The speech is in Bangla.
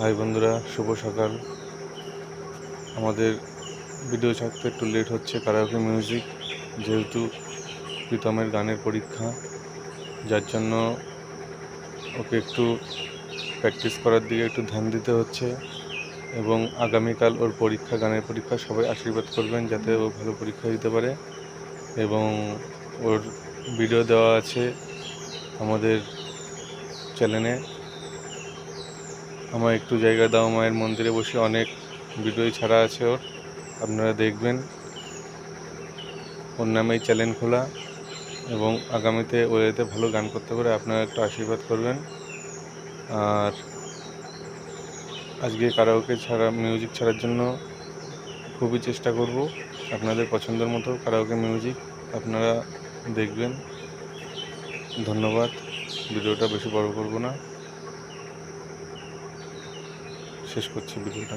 হাই বন্ধুরা, শুভ সকাল। আমাদের ভিডিও ছাড়তে একটু লেট হচ্ছে কারাওকে মিউজিক, যেহেতু প্রীতমের গানের পরীক্ষা, যার জন্য ওকে একটু প্র্যাকটিস করার দিকে একটু ধ্যান দিতে হচ্ছে। এবং আগামীকাল ওর পরীক্ষা, গানের পরীক্ষা। সবাই আশীর্বাদ করবেন যাতে ও ভালো পরীক্ষা দিতে পারে। এবং ওর ভিডিও দেওয়া আছে আমাদের চ্যানেলে। আমার একটু জায়গা দাও মায়ের মন্দিরে বসে অনেক ভিডিওই ছাড়া আছে ওর, আপনারা দেখবেন। ওর নামেই চ্যানেল খোলা এবং আগামীতে ও এতে ভালো গান করতে পারে, আপনারা একটু আশীর্বাদ করবেন। আর আজকে কারাওকে ছাড়া, মিউজিক ছাড়ার জন্য খুবই চেষ্টা করব আপনাদের পছন্দের মতো কারাওকে মিউজিক আপনারা দেখবেন। ধন্যবাদ। ভিডিওটা বেশি বড় করব না, শেষ করছি ভিডিওটা।